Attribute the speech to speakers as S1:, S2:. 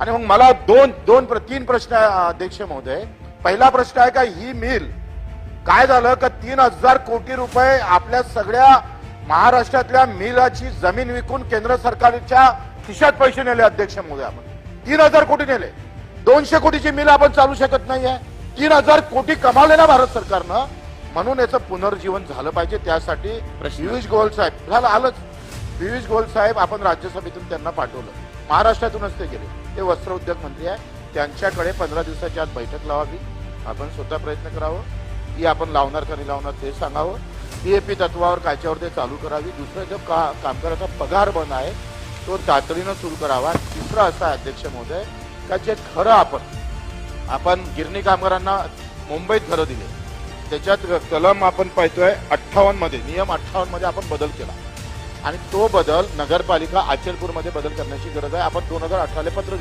S1: आणि मग मला तीन प्रश्न आहे अध्यक्ष महोदय. पहिला प्रश्न आहे का ही मिल काय झालं का 3,000 कोटी रुपये आपल्या सगळ्या महाराष्ट्रातल्या मिलाची जमीन विकून केंद्र सरकारच्या खिशात पैसे नेले अध्यक्ष महोदय. आपण 3,000 कोटी नेले. 200 कोटीची मिल आपण चालू शकत नाहीये. 3,000 कोटी कमावले ना भारत सरकारनं. म्हणून याचं पुनर्जीवन झालं पाहिजे. त्यासाठी पियुष गोयल साहेब आलंच. पियुष गोयल साहेब आपण राज्यसभेतून त्यांना पाठवलं. महाराष्ट्रातूनच ते गेले. ते वस्त्र उद्योग मंत्री आहे. त्यांच्याकडे 15 दिवसाच्या आत बैठक लावावी. आपण स्वतः प्रयत्न करावं की आपण लावणार का नाही लावणार ते सांगावं. पीएपी तत्वावर कायच्यावर ते चालू करावी. दुसरं जो कामगाराचा पगार बंद आहे तो तातडीनं सुरू करावा. तिसरं असं आहे अध्यक्ष महोदय का जे खरं आपण गिरणी कामगारांना मुंबईत घरं दिले त्याच्यात कलम आपण पाहतोय 58 मध्ये नियम 58 मध्ये आपण बदल केला आणि तो बदल नगरपालिका अचलपूरमध्ये बदल करण्याची गरज आहे. आपण 2018 पत्र दिलं.